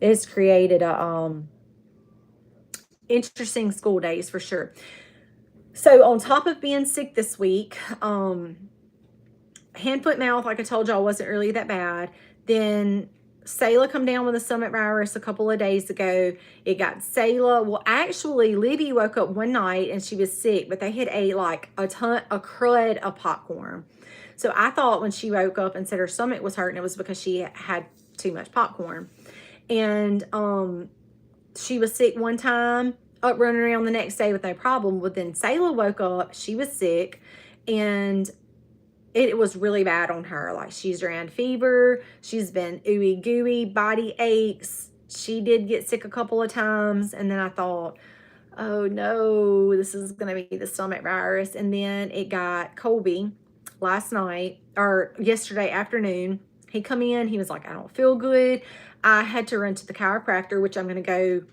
it's created a interesting school days for sure. So on top of being sick this week, hand, foot, mouth, like I told y'all, wasn't really that bad. Then Selah come down with a stomach virus a couple of days ago. It got Selah. Well, actually, Libby woke up one night and she was sick, but they had ate like a crud of popcorn. So I thought when she woke up and said her stomach was hurting, it was because she had too much popcorn. And she was sick one time, up running around the next day with no problem. But then Selah woke up, she was sick, and it was really bad on her. Like, she's around fever, she's been ooey gooey, body aches. She did get sick a couple of times, and then I thought, oh no, this is gonna be the stomach virus. And then it got Colby last night, or yesterday afternoon. He come in, he was like, I don't feel good. I had to run to the chiropractor, which I'm going to go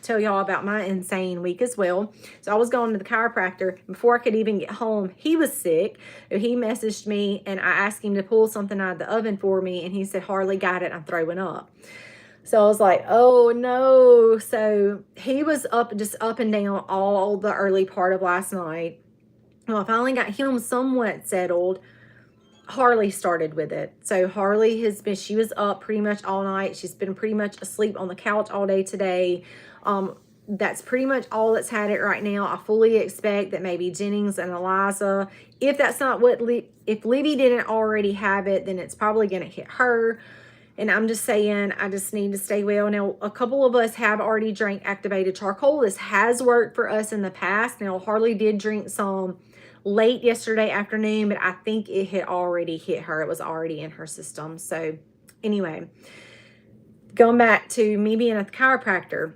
tell y'all about my insane week as well. So I was going to the chiropractor. Before I could even get home, he was sick. He messaged me, and I asked him to pull something out of the oven for me, and he said, Harley, got it, I'm throwing up. So I was like, oh no. So he was just up and down all the early part of last night. Well, I finally got him somewhat settled. Harley started with it. So Harley she was up pretty much all night. She's been pretty much asleep on the couch all day today. That's pretty much all that's had it right now. I fully expect that maybe Jennings and Eliza, if that's not what, if Libby didn't already have it, then it's probably going to hit her. And I'm just saying, I just need to stay well. Now, a couple of us have already drank activated charcoal. This has worked for us in the past. Now, Harley did drink some late yesterday afternoon, but I think it had already hit her. It was already in her system. So anyway, going back to me being a chiropractor.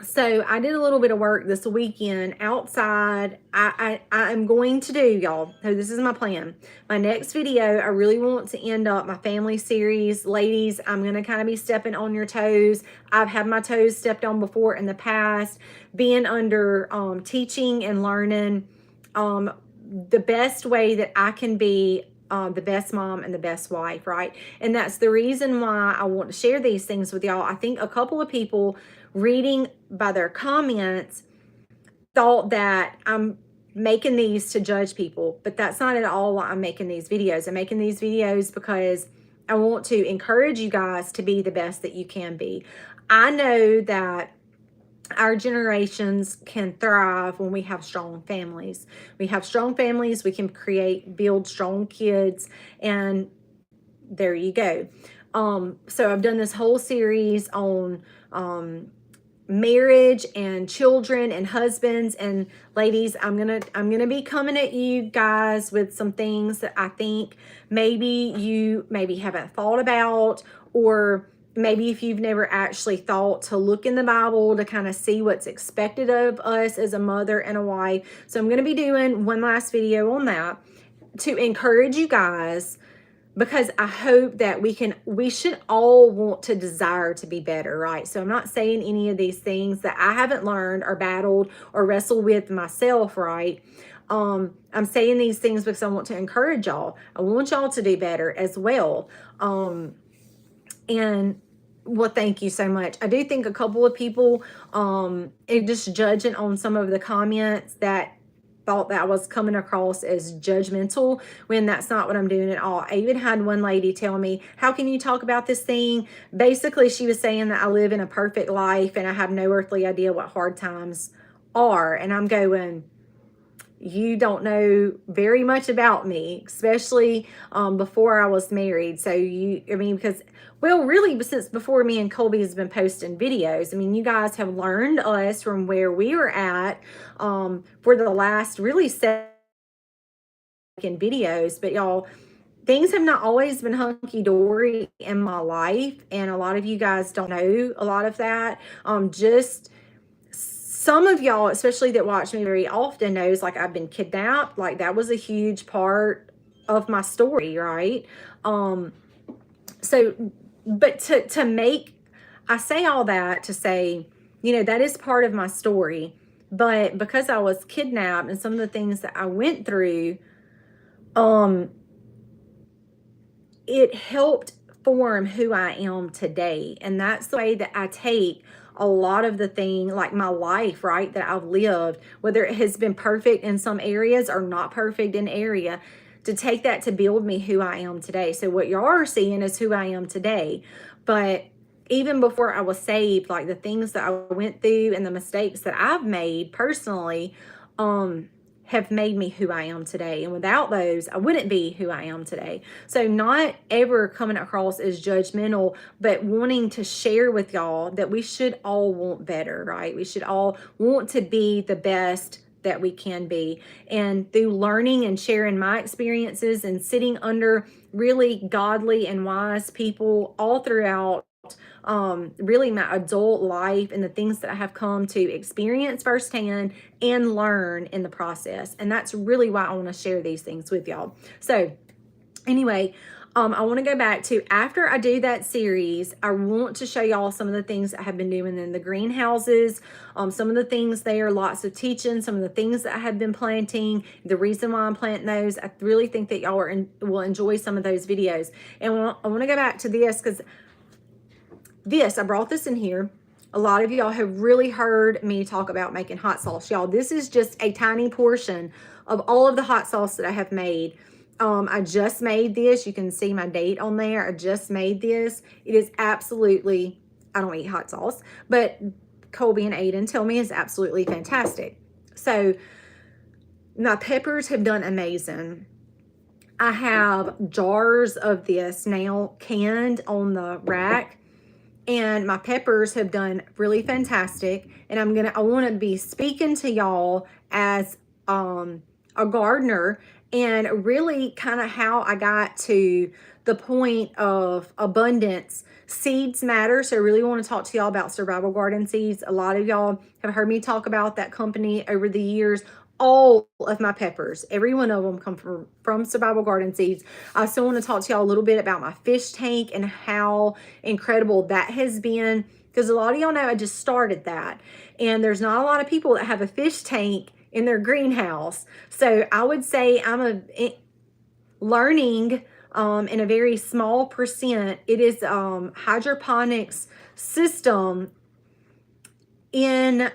So I did a little bit of work this weekend outside. I am going to do, y'all, so this is my plan. My next video, I really want to end up my family series. Ladies, I'm going to kind of be stepping on your toes. I've had my toes stepped on before in the past, being under teaching and learning the best way that I can be the best mom and the best wife, right? And that's the reason why I want to share these things with y'all. I think a couple of people reading by their comments thought that I'm making these to judge people, but that's not at all why I'm making these videos. I'm making these videos because I want to encourage you guys to be the best that you can be. I know that our generations can thrive when we have strong families. We have strong families, we can build strong kids, and there you go. So I've done this whole series on marriage and children and husbands, and ladies, I'm gonna be coming at you guys with some things that I think maybe you haven't thought about, or maybe if you've never actually thought to look in the Bible to kind of see what's expected of us as a mother and a wife. So I'm going to be doing one last video on that to encourage you guys, because I hope that we should all want to desire to be better, right? So I'm not saying any of these things that I haven't learned or battled or wrestled with myself, right? I'm saying these things because I want to encourage y'all. I want y'all to do better as well. And well, thank you so much. I do think a couple of people, just judging on some of the comments, that thought that I was coming across as judgmental, when that's not what I'm doing at all. I even had one lady tell me, how can you talk about this thing? Basically, she was saying that I live in a perfect life and I have no earthly idea what hard times are. And I'm going, you don't know very much about me, especially before I was married. So because, well, really, since before me and Colby has been posting videos, I mean, you guys have learned us from where we were at for the last really 7 videos. But y'all, things have not always been hunky-dory in my life, and a lot of you guys don't know a lot of that. Just some of y'all, especially that watch me very often, knows like I've been kidnapped. Like that was a huge part of my story, right? So, but to make, I say all that to say, that is part of my story. But because I was kidnapped and some of the things that I went through, it helped form who I am today. And that's the way that I take a lot of the thing, like my life, right, that I've lived, whether it has been perfect in some areas or not perfect in area, to take that to build me who I am today. So what you are seeing is who I am today. But even before I was saved, like the things that I went through and the mistakes that I've made personally, have made me who I am today. And without those, I wouldn't be who I am today. So not ever coming across as judgmental, but wanting to share with y'all that we should all want better, right? We should all want to be the best that we can be. And through learning and sharing my experiences and sitting under really godly and wise people all throughout really my adult life and the things that I have come to experience firsthand and learn in the process. And that's really why I want to share these things with y'all. So anyway, I want to go back to, after I do that series, I want to show y'all some of the things I have been doing in the greenhouses, some of the things there, lots of teaching, some of the things that I have been planting, the reason why I'm planting those. I really think that y'all will enjoy some of those videos. And I want to go back to this because I brought this in here. A lot of y'all have really heard me talk about making hot sauce. Y'all, this is just a tiny portion of all of the hot sauce that I have made. I just made this. You can see my date on there. I just made this. It is absolutely, I don't eat hot sauce, but Colby and Aiden tell me it's absolutely fantastic. So my peppers have done amazing. I have jars of this now canned on the rack, and my peppers have done really fantastic. And I want to be speaking to y'all as a gardener, and really kind of how I got to the point of abundance. Seeds matter, so I really want to talk to y'all about survival garden seeds. A lot of y'all have heard me talk about that company over the years. All of my peppers, every one of them, come from survival garden seeds. I still want to talk to y'all a little bit about my fish tank and how incredible that has been, because a lot of y'all know I just started that, and there's not a lot of people that have a fish tank in their greenhouse. So I would say I'm learning in a very small percent. It is hydroponics system in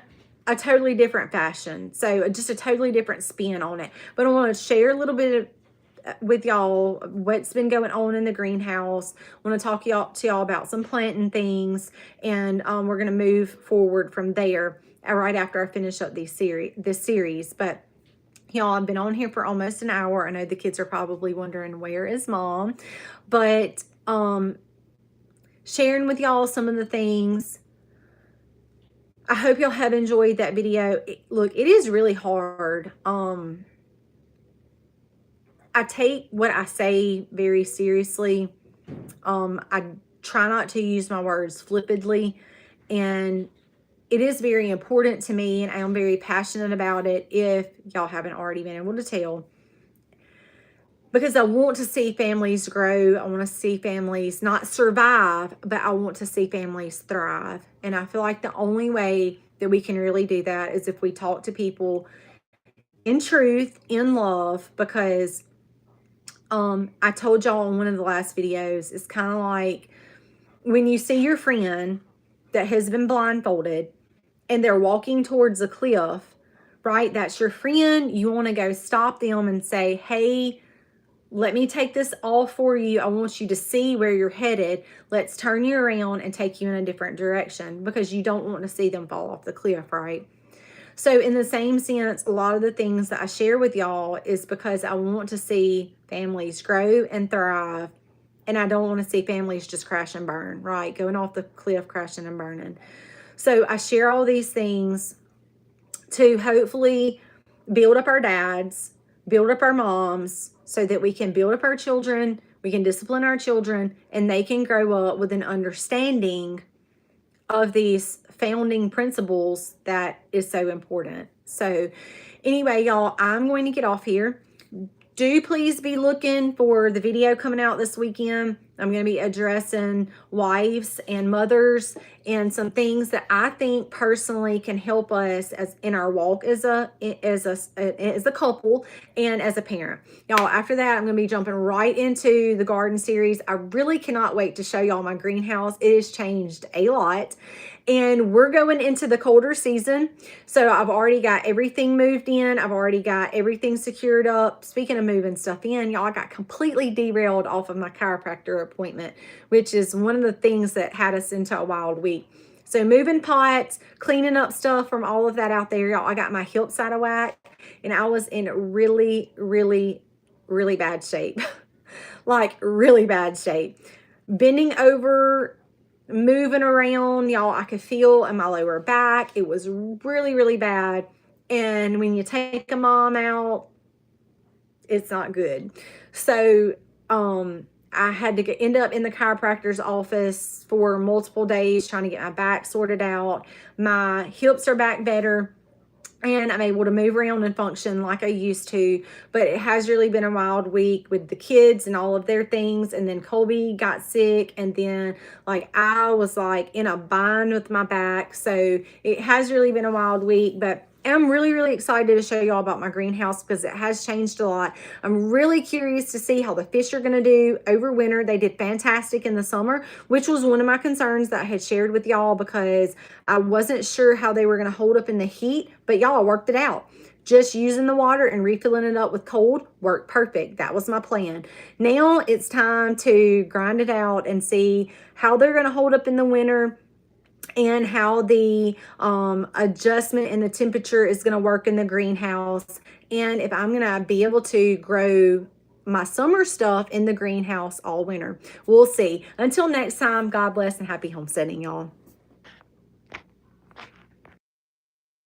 a totally different fashion. So just a totally different spin on it. But I want to share a little bit with y'all what's been going on in the greenhouse. I want to talk to y'all about some planting things, and we're going to move forward from there right after I finish up this series. But y'all, I've been on here for almost an hour. I know the kids are probably wondering, where is mom? But sharing with y'all some of the things. I hope y'all have enjoyed that video. Look, it is really hard. I take what I say very seriously. I try not to use my words flippantly, and it is very important to me, and I'm very passionate about it, if y'all haven't already been able to tell, because I want to see families grow. I want to see families not survive, but I want to see families thrive. And I feel like the only way that we can really do that is if we talk to people in truth, in love, because I told y'all in one of the last videos, it's kind of like when you see your friend that has been blindfolded and they're walking towards a cliff, right? That's your friend. You want to go stop them and say, hey, let me take this off for you. I want you to see where you're headed. Let's turn you around and take you in a different direction, because you don't want to see them fall off the cliff, right? So in the same sense, a lot of the things that I share with y'all is because I want to see families grow and thrive. And I don't want to see families just crash and burn, right? Going off the cliff, crashing and burning. So I share all these things to hopefully build up our dads, build up our moms, so that we can build up our children, we can discipline our children, and they can grow up with an understanding of these founding principles that is so important. So anyway, y'all, I'm going to get off here. Do please be looking for the video coming out this weekend. I'm going to be addressing wives and mothers and some things that I think personally can help us as in our walk as a couple and as a parent. Y'all, after that, I'm going to be jumping right into the garden series. I really cannot wait to show y'all my greenhouse. It has changed a lot. And we're going into the colder season. So I've already got everything moved in. I've already got everything secured up. Speaking of moving stuff in, y'all, I got completely derailed off of my chiropractor appointment, which is one of the things that had us into a wild week. So moving pots, cleaning up stuff from all of that out there, y'all. I got my hips out of whack, and I was in really, really, really bad shape. Like really bad shape. Bending over, moving around, y'all, I could feel in my lower back. It was really, really bad. And when you take a mom out, it's not good. So I had to end up in the chiropractor's office for multiple days trying to get my back sorted out. My hips are back better, and I'm able to move around and function like I used to. But it has really been a wild week with the kids and all of their things. And then Colby got sick, and then like I was like in a bind with my back. So it has really been a wild week, but I'm really, really excited to show y'all about my greenhouse because it has changed a lot. I'm really curious to see how the fish are going to do over winter. They did fantastic in the summer, which was one of my concerns that I had shared with y'all because I wasn't sure how they were going to hold up in the heat, but y'all worked it out. Just using the water and refilling it up with cold worked perfect. That was my plan. Now it's time to grind it out and see how they're going to hold up in the winter, and how the adjustment in the temperature is going to work in the greenhouse, and if I'm going to be able to grow my summer stuff in the greenhouse all winter. We'll see. Until next time, God bless and happy homesteading, y'all.